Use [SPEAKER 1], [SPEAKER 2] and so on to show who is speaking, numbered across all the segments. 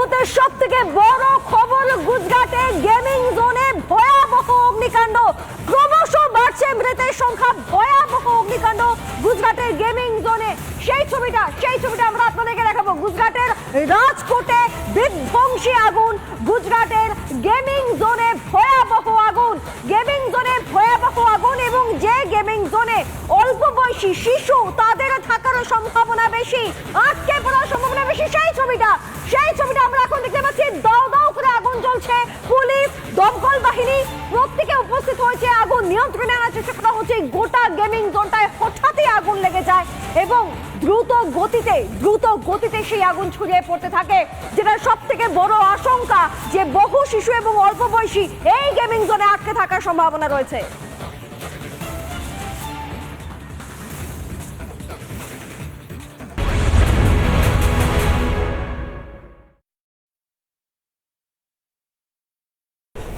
[SPEAKER 1] মুহূর্তে সব থেকে বড় খবর, গুজরাটে গেমিং জোনে ভয়াবহ অগ্নিকাণ্ড, ক্রমশ বাড়ছে মৃতের সংখ্যা। ভয়াবহ অগ্নিকাণ্ড গুজরাটের গেমিং জোনে। সেই ছবিটা আমরা আপনাদেরকে দেখাবো। গুজরাটের রাজকোটে বিধ্বংসী আগুন, গুজরাটের গেমিং জোনে ভয়াবহ আগুন, গেমিং জোনে ভয়াবহ আগুন। এবং যে গেমিং জোনে অল্প বয়সী শিশু, তাদের থাকার সম্ভাবনা বেশি, আটকে পড়ার সম্ভাবনা বেশি। সেই ছবিটা আমরা এখন দেখতে পাচ্ছি। দাও দাও করে আগুন জ্বলছে, পুলিশ, দমকল বাহিনী প্রত্যেকে উপস্থিত হয়েছে আগুন নিয়ন্ত্রণে আনার চেষ্টা করা হচ্ছে। গোটা গেমিং জোনটায় হঠাৎই আগুন লেগে যায় এবং দ্রুত গতিতে সেই আগুন ছড়িয়ে পড়তে থাকে, যেটা সব থেকে বড় আশঙ্কা যে বহু শিশু এবং অল্প বয়সী এই গেমিং জোনে আটকে থাকার সম্ভাবনা রয়েছে।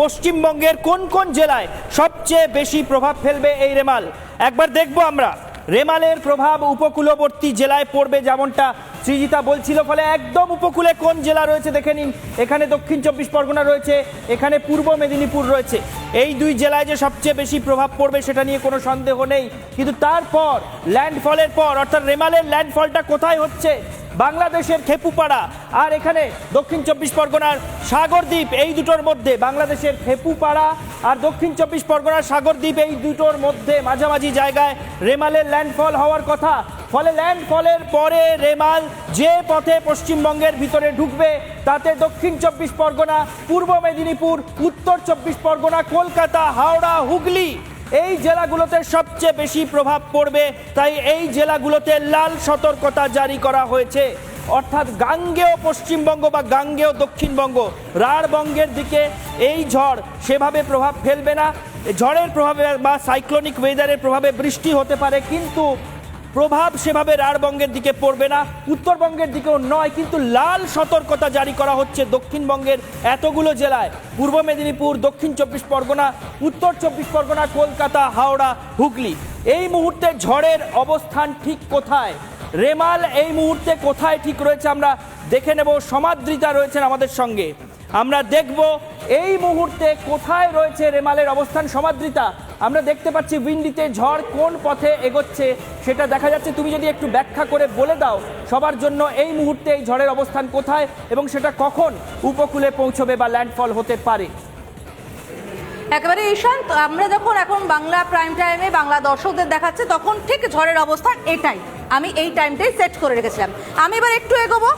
[SPEAKER 2] পশ্চিমবঙ্গের কোন কোন জেলায় সবচেয়ে বেশি প্রভাব ফেলবে এই রেমাল, একবার দেখবো আমরা। রেমালের প্রভাব উপকূলবর্তী জেলায় পড়বে, যেমনটা সৃজিতা বলছিল। ফলে একদম উপকূলে কোন জেলা রয়েছে দেখে নিন। এখানে দক্ষিণ 24 পরগনা রয়েছে, এখানে পূর্ব মেদিনীপুর রয়েছে। এই দুই জেলায় যে সবচেয়ে বেশি প্রভাব পড়বে সেটা নিয়ে কোনো সন্দেহ নেই। কিন্তু তারপর ল্যান্ডফলের পর, অর্থাৎ রেমালের ল্যান্ডফলটা কোথায় হচ্ছে? বাংলাদেশের খেপুপাড়া আর এখানে দক্ষিণ 24 পরগনার সাগরদ্বীপ, এই দুটোর মধ্যে। বাংলাদেশের খেপুপাড়া আর দক্ষিণ 24 পরগনার সাগরদ্বীপ, এই দুটোর মধ্যে মাঝামাঝি জায়গায় রেমালের ল্যান্ডফল হওয়ার কথা। ফলে ল্যান্ডফলের পরে রেমাল যে পথে পশ্চিমবঙ্গের ভিতরে ঢুকবে, তাতে দক্ষিণ 24 পরগনা, পূর্ব মেদিনীপুর, উত্তর 24 পরগনা, কলকাতা, হাওড়া, হুগলি, এই জেলাগুলোতে সবচেয়ে বেশি প্রভাব পড়বে। তাই এই জেলাগুলোতে লাল সতর্কতা জারি করা হয়েছে। অর্থাৎ গাঙ্গেয় পশ্চিমবঙ্গ বা গাঙ্গেয় দক্ষিণবঙ্গ, রাঢ়বঙ্গের দিকে এই ঝড় সেভাবে প্রভাব ফেলবে না। ঝড়ের প্রভাবে বা সাইক্লোনিক ওয়েদারের প্রভাবে বৃষ্টি হতে পারে, কিন্তু প্রভাব সেভাবে রাঢ়বঙ্গের দিকে পড়বে না, উত্তরবঙ্গের দিকেও নয়। কিন্তু লাল সতর্কতা জারি করা হচ্ছে দক্ষিণবঙ্গের এতগুলো জেলায়: পূর্ব মেদিনীপুর, দক্ষিণ 24 পরগনা, উত্তর 24 পরগনা, কলকাতা, হাওড়া, হুগলি। এই মুহূর্তে ঝড়ের অবস্থান ঠিক কোথায়, রেমাল এই মুহূর্তে কোথায় ঠিক রয়েছে আমরা দেখে নেব। সমাদৃতা রয়েছেন আমাদের সঙ্গে, আমরা দেখব এই মুহূর্তে কোথায় রয়েছে রেমালের অবস্থান। সমাদৃতা, আমরা দেখতে পাচ্ছি উইন্ডিতে ঝড় কোন পথে এগোচ্ছে সেটা দেখা যাচ্ছে। তুমি যদি একটু ব্যাখ্যা করে বলে দাও সবার জন্য, এই মুহূর্তে এই ঝড়ের অবস্থান কোথায় এবং সেটা কখন উপকূলে পৌঁছবে বা ল্যান্ডফল হতে পারে।
[SPEAKER 3] একেবারে ঈশান্ত, আমরা যখন এখন বাংলা প্রাইম টাইমে বাংলা দর্শকদের দেখাচ্ছে, তখন ঠিক ঝড়ের অবস্থান এটাই, আমি এই টাইমটাই সেট করে রেখেছিলাম। আমি এবার একটু এগোবো।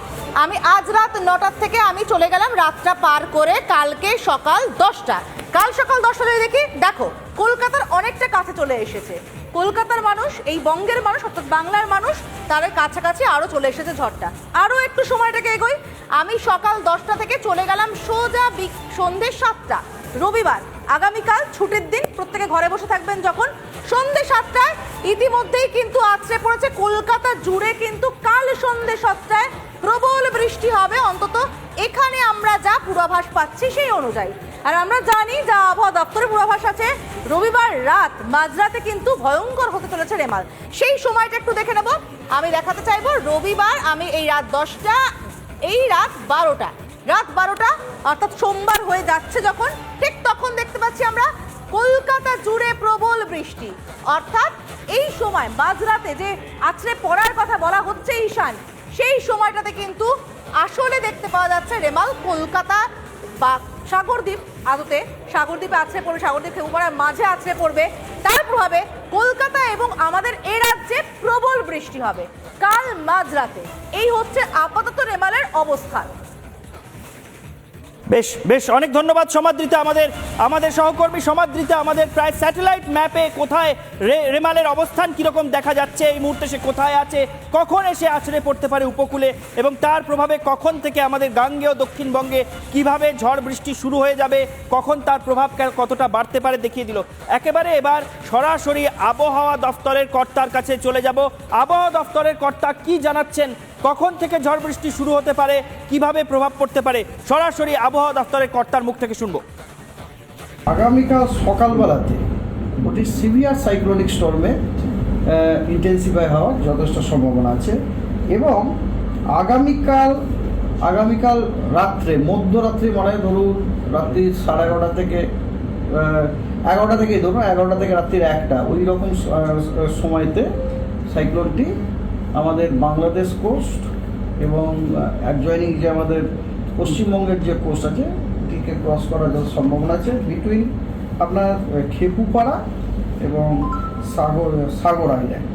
[SPEAKER 3] আমি আজ রাত 9টার থেকে আমি চলে গেলাম রাতটা পার করে কালকে সকাল 10টা। কাল সকাল 10টাতে দেখি, দেখো কলকাতার অনেকটা কাছে চলে এসেছে। কলকাতার মানুষ, এই বঙ্গের মানুষ অর্থাৎ বাংলার মানুষ, তাদের কাছাকাছি আরও চলে এসেছে ঝড়টা। আরও একটু সময়টাকে এগোই, আমি সকাল 10টা থেকে চলে গেলাম সোজা সন্ধ্যে 7টা, রবিবার, আগামীকাল ছুটির দিন, প্রত্যেকে ঘরে বসে থাকবেন যখন। সন্ধ্যে 7টায় ইতিমধ্যেই কিন্তু আছড়ে পড়েছে কলকাতা জুড়ে, কিন্তু কাল সন্ধ্যে 7টায় প্রবল বৃষ্টি হবে, অন্তত এখানে আমরা যা পূর্বাভাস পাচ্ছি সেই অনুযায়ী। আর আমরা জানি, যা আবহাওয়া দপ্তরের পূর্বাভাস আছে, রবিবার রাত মাঝরাতে কিন্তু ভয়ঙ্কর হতে চলেছে রেমাল। সেই সময়টা একটু দেখে নেব। আমি দেখাতে চাইবো রবিবার, আমি এই রাত 10টা, এই রাত 12টা, অর্থাৎ সোমবার হয়ে যাচ্ছে যখন, ঠিক তখন দেখতে পাচ্ছি আমরা কলকাতা জুড়ে প্রবল বৃষ্টি। অর্থাৎ এই সময় মাঝরাতে যে আছড়ে পড়ার কথা বলা হচ্ছে ঈশান, সেই সময়টাতে কিন্তু আসলে দেখতে পাওয়া যাচ্ছে রেমাল কলকাতা বা সাগরদ্বীপ, আদতে সাগরদ্বীপে আছড়ে পড়বে, সাগরদ্বীপ খেপুপাড়ার মাঝে আছড়ে পড়বে। তার প্রভাবে কলকাতা এবং আমাদের এ রাজ্যে প্রবল বৃষ্টি হবে কাল মাঝরাতে। এই হচ্ছে আপাতত রেমালের অবস্থান।
[SPEAKER 2] বেশ বেশ, অনেক ধন্যবাদ সমাদৃতা, আমাদের সহকর্মী সমাদৃতা। আমাদের প্রায় স্যাটেলাইট ম্যাপে কোথায় রেমালের অবস্থান কীরকম দেখা যাচ্ছে, এই মুহূর্তে সে কোথায় আছে, কখন এসে আছড়ে পড়তে পারে উপকূলে, এবং তার প্রভাবে কখন থেকে আমাদের গাঙ্গেয় দক্ষিণবঙ্গে কিভাবে ঝড় বৃষ্টি শুরু হয়ে যাবে, কখন তার প্রভাব কতটা বাড়তে পারে দেখিয়ে দিল। একেবারে এবার সরাসরি আবহাওয়া দফতরের কর্তার কাছে চলে যাব। আবহাওয়া দফতরের কর্তা কি জানাচ্ছেন, কখন থেকে ঝড় বৃষ্টি শুরু হতে পারে, কিভাবে প্রভাব পড়তে পারে, সরাসরি আবহাওয়া দফতরের কর্তার মুখ থেকে শুনবো।
[SPEAKER 4] আগামীকাল সকালবেলাতে ওটি সিভিয়ার সাইক্লোনিক স্টর্মে ইন্টেন্সিফাই হওয়ার যথেষ্ট সম্ভাবনা আছে, এবং আগামীকাল আগামীকাল রাত্রে মধ্যরাত্রি মানে ধরুন রাত্রি 11:30 থেকে 11টা থেকে ধরুন 11টা থেকে রাত্রির 1টা ওই রকম সময়তে সাইক্লোনটি আমাদের বাংলাদেশ কোস্ট এবং অ্যাডজয়নিং যে আমাদের পশ্চিমবঙ্গের যে কোস্ট আছে ওটিকে ক্রস করার যত সম্ভাবনা আছে বিটুইন আপনার খেপুপাড়া এবং Sagar island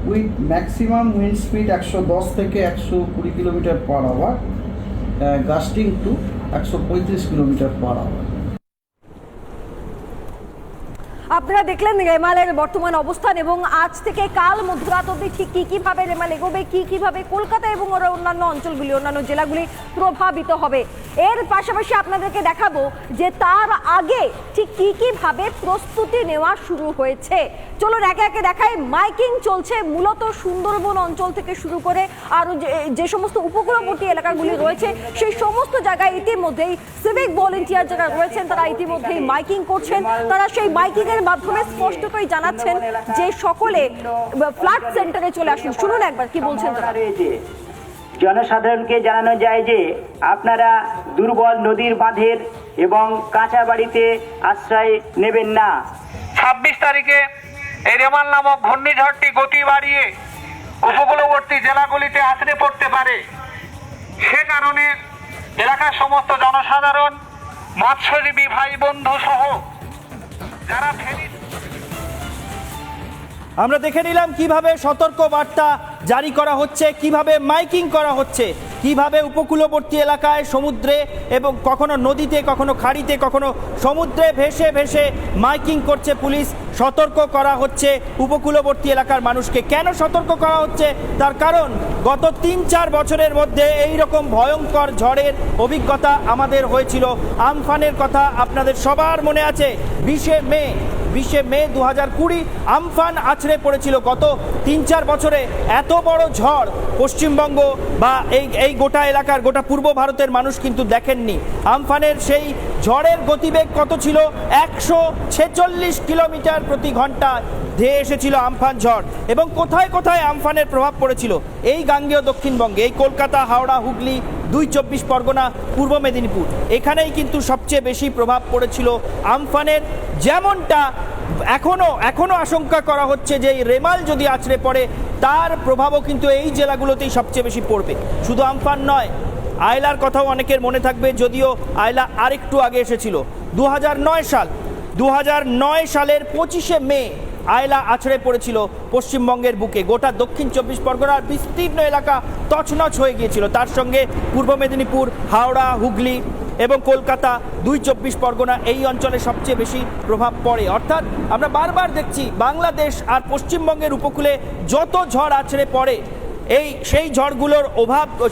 [SPEAKER 4] with maximum wind speed 110 থেকে 120 kilometre per hour gusting to 135 kilometre per hour.
[SPEAKER 1] আপনারা দেখলেন রেমালের বর্তমান অবস্থান এবং আজ থেকে কাল মধ্যরাত অবধি ঠিক কিভাবে রেমাল এগোবে কিভাবে কলকাতা এবং অন্যান্য অঞ্চলগুলি অন্যান্য জেলাগুলি প্রভাবিত হবে। এর পাশাপাশি আপনাদেরকে দেখাবো যে তার আগে ঠিক কিভাবে প্রস্তুতি নেওয়া শুরু হয়েছে। চলুন একে একে দেখাই। মাইকিং চলছে মূলত সুন্দরবন অঞ্চল থেকে শুরু করে আরো যে সমস্ত উপকূলবর্তী এলাকাগুলি রয়েছে সেই সমস্ত জায়গায় ইতিমধ্যেই সিভিক ভলেন্টিয়ার যারা রয়েছেন তারা ইতিমধ্যেই মাইকিং করছেন। তারা সেই মাইকিং এর মাধ্যমে স্পষ্টতই জানাচ্ছেন যে সকলে ফ্লাড সেন্টারে চলে আসুন। শুনুন একবার কি বলছেন তারা।
[SPEAKER 5] জনসাধারণকে জানানো যায় যে আপনারা দুর্বল নদীর বাঁধের এবং কাঁচা বাড়িতে আশ্রয় নেবেন না।
[SPEAKER 6] 26 তারিখে এই রেমাল নামক ঘূর্ণিঝড়টি গতি বাড়িয়ে উপকূলবর্তী জেলাগুলিতে আছড়ে পড়তে পারে। সে কারণে এলাকার সমস্ত জনসাধারণ মৎস্যজীবী ভাই বন্ধু সহ যারা ফেরি
[SPEAKER 2] আমরা দেখে নিলাম কিভাবে সতর্ক বার্তা জারি করা হচ্ছে, কিভাবে মাইকিং করা হচ্ছে, কিভাবে উপকূলবর্তী এলাকায় সমুদ্রে এবং কখনো নদীতে কখনো খাড়িতে কখনো সমুদ্রে ভেসে ভেসে মাইকিং করছে পুলিশ। সতর্ক করা হচ্ছে উপকূলবর্তী এলাকার মানুষকে। কেন সতর্ক করা হচ্ছে? তার কারণ গত 3-4 বছরের মধ্যে এই রকম ভয়ঙ্কর ঝড়ের অভিজ্ঞতা আমাদের হয়েছিল। আমফানের কথা আপনাদের সবার মনে আছে। 20শে মে 2020 আমফান আছড়ে পড়েছিল। গত 3-4 বছরে এত বড় ঝড় পশ্চিমবঙ্গ বা এই গোটা এলাকার গোটা পূর্ব ভারতের মানুষ কিন্তু দেখেননি। আমফানের সেই ঝড়ের গতিবেগ কত ছিল? 146 কিলোমিটার প্রতি ঘন্টা ধেয়ে এসেছিল আমফান ঝড়। এবং কোথায় কোথায় আমফানের প্রভাব পড়েছিল? এই গাঙ্গেয় দক্ষিণবঙ্গে, এই কলকাতা, হাওড়া, হুগলি, 2 চব্বিশ পরগনা, পূর্ব মেদিনীপুর, এখানেই কিন্তু সবচেয়ে বেশি প্রভাব পড়েছিল আমফানের। যেমনটা এখনো আশঙ্কা করা হচ্ছে যে এই রেমাল যদি আছড়ে পড়ে তার প্রভাবও কিন্তু এই জেলাগুলোতেই সবচেয়ে বেশি পড়বে। শুধু আমফান নয়, আয়লার কথাও অনেকের মনে থাকবে, যদিও আয়লা আরেকটু আগে এসেছিল। 2009 সালের 25শে মে আয়লা আছড়ে পড়েছিল পশ্চিমবঙ্গের বুকে। গোটা দক্ষিণ চব্বিশ পরগনার বিস্তীর্ণ এলাকা তছনছ হয়ে গিয়েছিল। তার সঙ্গে পূর্ব মেদিনীপুর, হাওড়া, হুগলি এবং কলকাতা, 2 চব্বিশ পরগনা, এই অঞ্চলে সবচেয়ে বেশি প্রভাব পড়ে। অর্থাৎ আমরা বারবার দেখছি বাংলাদেশ আর পশ্চিমবঙ্গের উপকূলে যত ঝড় আছড়ে পড়ে সেই ঝড়গুলোর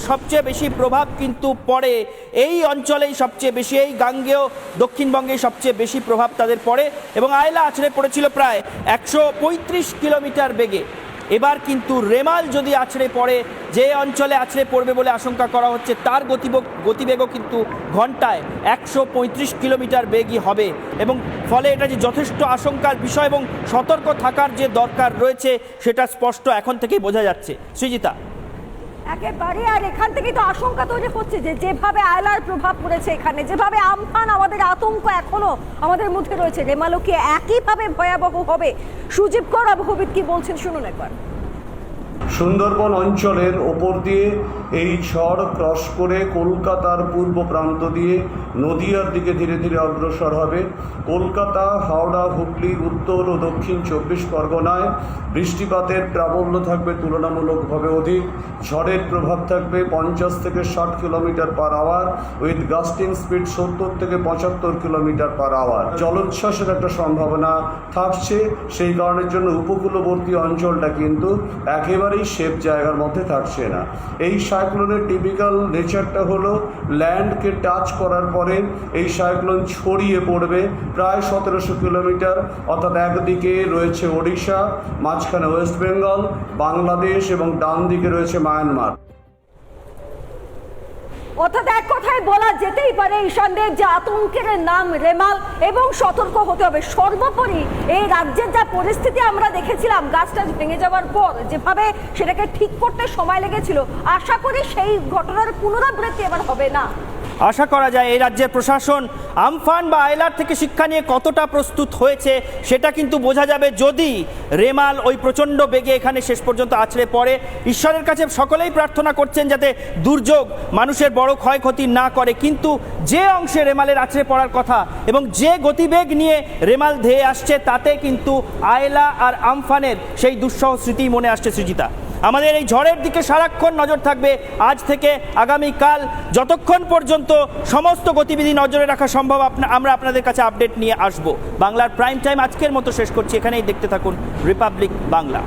[SPEAKER 2] সবচেয়ে বেশি প্রভাব কিন্তু পড়ে এই অঞ্চলেই সবচেয়ে বেশি, এই গাঙ্গেয় দক্ষিণবঙ্গে সবচেয়ে বেশি প্রভাব তাদের পড়ে। এবং আয়লা আছড়ে পড়েছিল প্রায় 135 কিলোমিটার বেগে। এবার কিন্তু রেমাল যদি আছড়ে পড়ে, যে অঞ্চলে আছড়ে পড়বে বলে আশঙ্কা করা হচ্ছে, তার গতিবেগও কিন্তু ঘন্টায় 135 কিলোমিটার বেগই হবে। এবং ফলে এটা যে যথেষ্ট আশঙ্কার বিষয় এবং সতর্ক থাকার যে দরকার রয়েছে সেটা স্পষ্ট এখন থেকেই বোঝা যাচ্ছে। সৃজিতা,
[SPEAKER 1] একেবারে। আর এখান থেকে তো আশঙ্কা তৈরি হচ্ছে যে যেভাবে আয়লার প্রভাব পড়েছে এখানে, যেভাবে আমফান আমাদের আতঙ্ক এখনো আমাদের মধ্যে রয়েছে, রেমালও কি একইভাবে ভয়াবহ হবে? সুজীব কর আবহবিদ কি বলছেন শুনুন একবার।
[SPEAKER 7] সুন্দরবন অঞ্চলের ওপর দিয়ে এই ঝড় ক্রস করে কলকাতার পূর্ব প্রান্ত দিয়ে নদিয়ার দিকে ধীরে ধীরে অগ্রসর হবে। কলকাতা, হাওড়া, হুগলি, উত্তর ও দক্ষিণ চব্বিশ পরগনায় বৃষ্টিপাতের প্রাবল্য থাকবে তুলনামূলকভাবে অধিক। ঝড়ের প্রভাব থাকবে 50 থেকে 60 kilometre per hour with gusting speed 70 থেকে 75 কিলোমিটার পার আওয়ার। জলোচ্ছ্বাসের একটা সম্ভাবনা থাকছে। সেই কারণের জন্য উপকূলবর্তী অঞ্চলটা কিন্তু একেবারেই সেফ জায়গার মধ্যে থাকছে না। এই সাইক্লোনের টিপিক্যাল নেচারটা হলো ল্যান্ডকে টাচ করার পরে এই সাইক্লোন ছড়িয়ে পড়বে প্রায় 1700 কিলোমিটার। অর্থাৎ একদিকে রয়েছে ওড়িশা, মাঝখানে ওয়েস্ট বেঙ্গল, বাংলাদেশ এবং ডান দিকে রয়েছে মায়ানমার।
[SPEAKER 1] অর্থাৎ এক কথায় বলা যেতেই পারে ঈশানদেব যে আতঙ্কের নাম রেমাল এবং সতর্ক হতে হবে। সর্বোপরি এই রাজ্যের যা পরিস্থিতি আমরা দেখেছিলাম গাছটা ভেঙে যাওয়ার পর যেভাবে সেটাকে ঠিক করতে সময় লেগেছিল, আশা করি সেই ঘটনার পুনরাবৃত্তি এবার হবে না।
[SPEAKER 2] আশা করা যায় এই রাজ্যের প্রশাসন আমফান বা আয়লার থেকে শিক্ষা নিয়ে কতটা প্রস্তুত হয়েছে সেটা কিন্তু বোঝা যাবে যদি রেমাল ওই প্রচণ্ড বেগে এখানে শেষ পর্যন্ত আছড়ে পড়ে। ঈশ্বরের কাছে সকলেই প্রার্থনা করছেন যাতে দুর্যোগ মানুষের বড় ক্ষয়ক্ষতি না করে, কিন্তু যে অংশে রেমালের আছড়ে পড়ার কথা এবং যে গতিবেগ নিয়ে রেমাল ধেয়ে আসছে তাতে কিন্তু আয়লা আর আমফানের সেই দুঃসহ স্মৃতি মনে আসছে। সৃজিতা, আমাদের এই ঝড়ের দিকে সারাক্ষণ নজর থাকবে আজ থেকে আগামীকাল, যতক্ষণ পর্যন্ত সমস্ত গতিবিধি নজরে রাখা সম্ভব আমরা আপনাদের কাছে আপডেট নিয়ে আসব। বাংলার প্রাইম টাইম আজকের মতো শেষ করছি, এখানেই দেখতে থাকুন রিপাবলিক বাংলা।